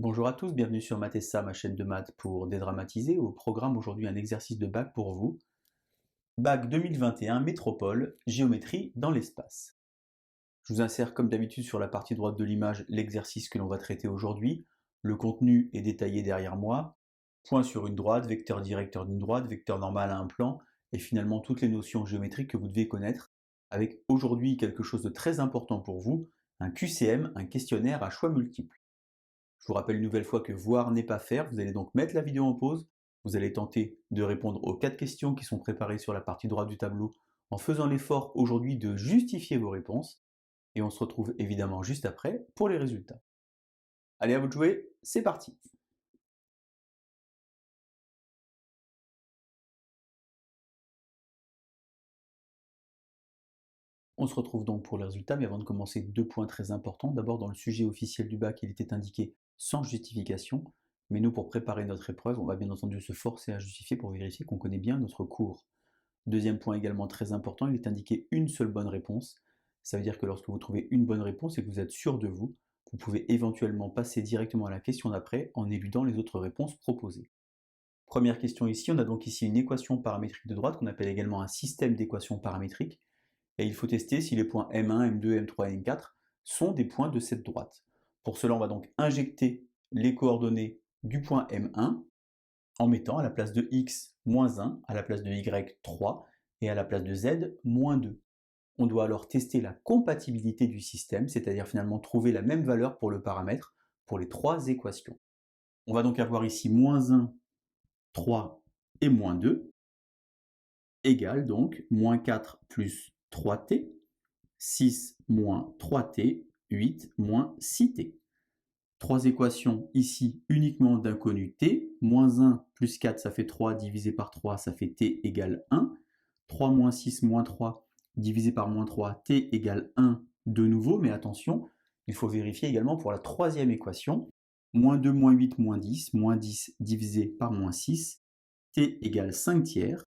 Bonjour à tous, bienvenue sur Mathessa, ma chaîne de maths pour dédramatiser. Au programme aujourd'hui un exercice de bac pour vous. Bac 2021, métropole, géométrie dans l'espace. Je vous insère comme d'habitude sur la partie droite de l'image l'exercice que l'on va traiter aujourd'hui. Le contenu est détaillé derrière moi. Point sur une droite, vecteur directeur d'une droite, vecteur normal à un plan, et finalement toutes les notions géométriques que vous devez connaître, avec aujourd'hui quelque chose de très important pour vous, un QCM, un questionnaire à choix multiples. Je vous rappelle une nouvelle fois que voir n'est pas faire, vous allez donc mettre la vidéo en pause, vous allez tenter de répondre aux 4 questions qui sont préparées sur la partie droite du tableau en faisant l'effort aujourd'hui de justifier vos réponses, et on se retrouve évidemment juste après pour les résultats. Allez, à vous de jouer, c'est parti! On se retrouve donc pour les résultats, mais avant de commencer, 2 points très importants. D'abord, dans le sujet officiel du bac, il était indiqué sans justification, mais nous, pour préparer notre épreuve, on va bien entendu se forcer à justifier pour vérifier qu'on connaît bien notre cours. Deuxième point également très important, il est indiqué une seule bonne réponse. Ça veut dire que lorsque vous trouvez une bonne réponse et que vous êtes sûr de vous, vous pouvez éventuellement passer directement à la question d'après en éludant les autres réponses proposées. Première question ici, on a donc ici une équation paramétrique de droite qu'on appelle également un système d'équations paramétriques, et il faut tester si les points M1, M2, M3 et M4 sont des points de cette droite. Pour cela, on va donc injecter les coordonnées du point M1 en mettant à la place de x, moins 1, à la place de y, 3, et à la place de z, moins 2. On doit alors tester la compatibilité du système, c'est-à-dire finalement trouver la même valeur pour le paramètre pour les trois équations. On va donc avoir ici moins 1, 3 et moins 2, égale donc moins 4 plus 3t, 6 moins 3t, 8 moins 6t. Trois équations ici uniquement d'inconnu t. Moins 1 plus 4, ça fait 3, divisé par 3, ça fait t égale 1. 3 moins 6 moins 3, divisé par moins 3, t égale 1 de nouveau. Mais attention, il faut vérifier également pour la troisième équation. Moins 2 moins 8 moins 10 divisé par moins 6, t égale 5 tiers.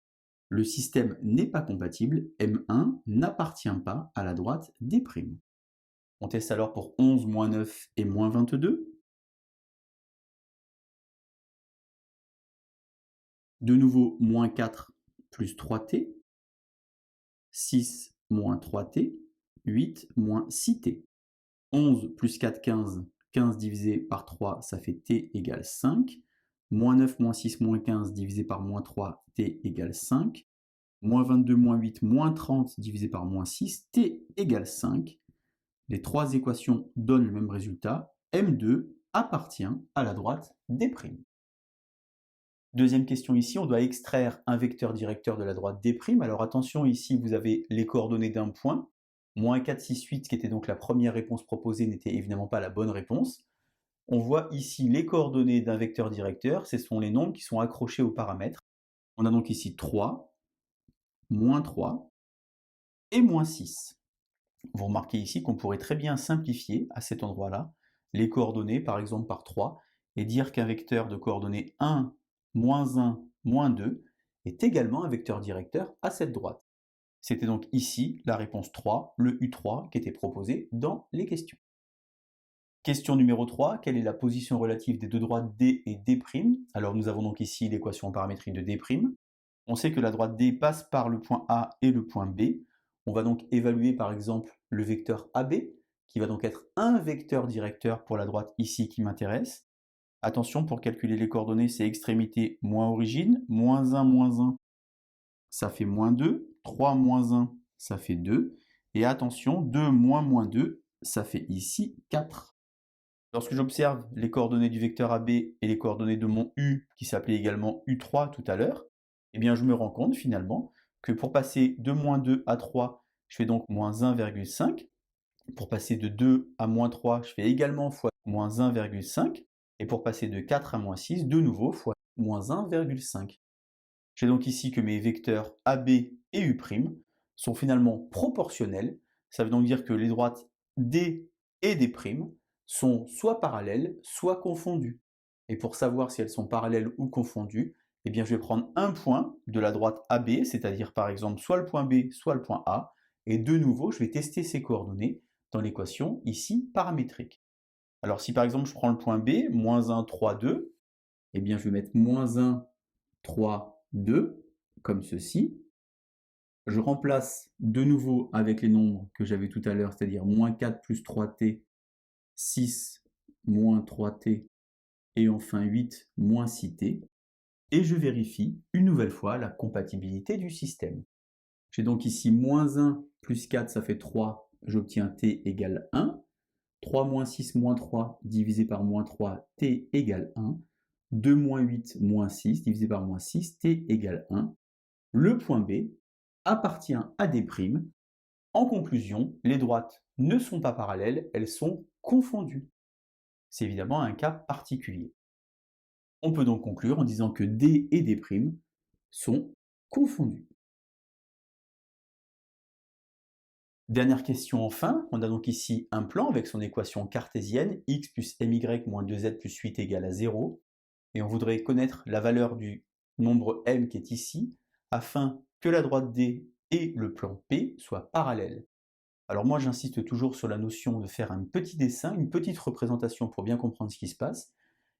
Le système n'est pas compatible, M1 n'appartient pas à la droite des primes. On teste alors pour 11, moins 9 et moins 22. De nouveau, moins 4 plus 3t, 6 moins 3t, 8 moins 6t. 11 plus 4, 15. 15 divisé par 3, ça fait t égale 5. Moins 9 moins 6 moins 15 divisé par moins 3, t égale 5. Moins 22 moins 8 moins 30 divisé par moins 6, t égale 5. Les trois équations donnent le même résultat. M2 appartient à la droite des primes. Deuxième question ici, on doit extraire un vecteur directeur de la droite des primes. Alors attention, ici vous avez les coordonnées d'un point. Moins 4, 6, 8, qui était donc la première réponse proposée, n'était évidemment pas la bonne réponse. On voit ici les coordonnées d'un vecteur directeur, ce sont les nombres qui sont accrochés au paramètre. On a donc ici 3, moins 3 et moins 6. Vous remarquez ici qu'on pourrait très bien simplifier à cet endroit-là les coordonnées, par exemple par 3, et dire qu'un vecteur de coordonnées 1, moins 1, moins 2 est également un vecteur directeur à cette droite. C'était donc ici la réponse 3, le U3, qui était proposé dans les questions. Question numéro 3, quelle est la position relative des deux droites D et D'? Alors nous avons donc ici l'équation paramétrique de D'. On sait que la droite D passe par le point A et le point B. On va donc évaluer par exemple le vecteur AB, qui va donc être un vecteur directeur pour la droite ici qui m'intéresse. Attention, pour calculer les coordonnées, c'est extrémité moins origine. Moins 1, ça fait moins 2. 3 moins 1, ça fait 2. Et attention, 2 moins 2, ça fait ici 4. Lorsque j'observe les coordonnées du vecteur AB et les coordonnées de mon U, qui s'appelait également U3 tout à l'heure, eh bien je me rends compte finalement que pour passer de moins 2 à 3, je fais donc moins 1,5. Pour passer de 2 à moins 3, je fais également fois moins 1,5. Et pour passer de 4 à moins 6, de nouveau fois moins 1,5. J'ai donc ici que mes vecteurs AB et U' sont finalement proportionnels. Ça veut donc dire que les droites D et D' sont soit parallèles, soit confondues. Et pour savoir si elles sont parallèles ou confondues, eh bien je vais prendre un point de la droite AB, c'est-à-dire par exemple soit le point B, soit le point A, et de nouveau je vais tester ces coordonnées dans l'équation ici paramétrique. Alors si par exemple je prends le point B, moins 1, 3, 2, eh bien je vais mettre moins 1, 3, 2, comme ceci. Je remplace de nouveau avec les nombres que j'avais tout à l'heure, c'est-à-dire moins 4 plus 3t, 6 moins 3t, et enfin 8 moins 6t, et je vérifie une nouvelle fois la compatibilité du système. J'ai donc ici moins 1 plus 4, ça fait 3, j'obtiens t égale 1. 3 moins 6 moins 3 divisé par moins 3, t égale 1. 2 moins 8 moins 6 divisé par moins 6, t égale 1. Le point B appartient à des primes. En conclusion, les droites ne sont pas parallèles, elles sont confondues. C'est évidemment un cas particulier. On peut donc conclure en disant que D et D' sont confondus. Dernière question enfin, on a donc ici un plan avec son équation cartésienne, x plus my moins 2z plus 8 égale à 0, et on voudrait connaître la valeur du nombre m qui est ici, afin que la droite D et le plan P soient parallèles. Alors moi j'insiste toujours sur la notion de faire un petit dessin, une petite représentation pour bien comprendre ce qui se passe,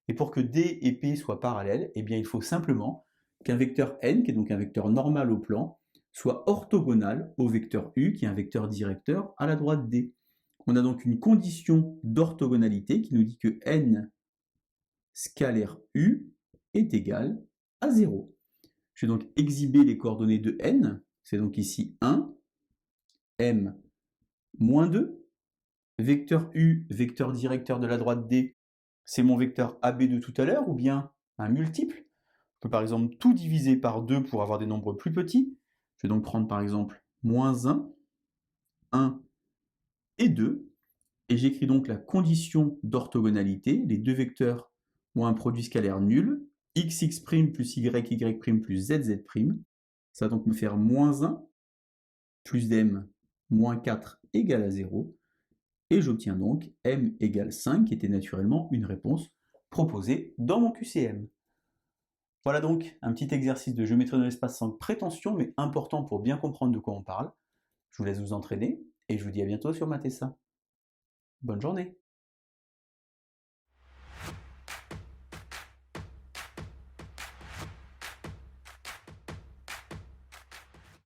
et pour que D et P soient parallèles, eh bien il faut simplement qu'un vecteur n, qui est donc un vecteur normal au plan, soit orthogonal au vecteur u, qui est un vecteur directeur à la droite D. On a donc une condition d'orthogonalité qui nous dit que n scalaire u est égal à 0. Je vais donc exhiber les coordonnées de n, c'est donc ici 1, m, moins 2, vecteur u, vecteur directeur de la droite D, c'est mon vecteur AB de tout à l'heure, ou bien un multiple. Je peux par exemple tout diviser par 2 pour avoir des nombres plus petits. Je vais donc prendre par exemple moins 1, 1 et 2, et j'écris donc la condition d'orthogonalité. Les deux vecteurs ont un produit scalaire nul, xx' plus yy' plus zz'. Ça va donc me faire moins 1 plus m moins 4 égale à 0, et j'obtiens donc m égale 5, qui était naturellement une réponse proposée dans mon QCM. Voilà donc un petit exercice de géométrie de l'espace sans prétention, mais important pour bien comprendre de quoi on parle. Je vous laisse vous entraîner, et je vous dis à bientôt sur Matessa. Bonne journée!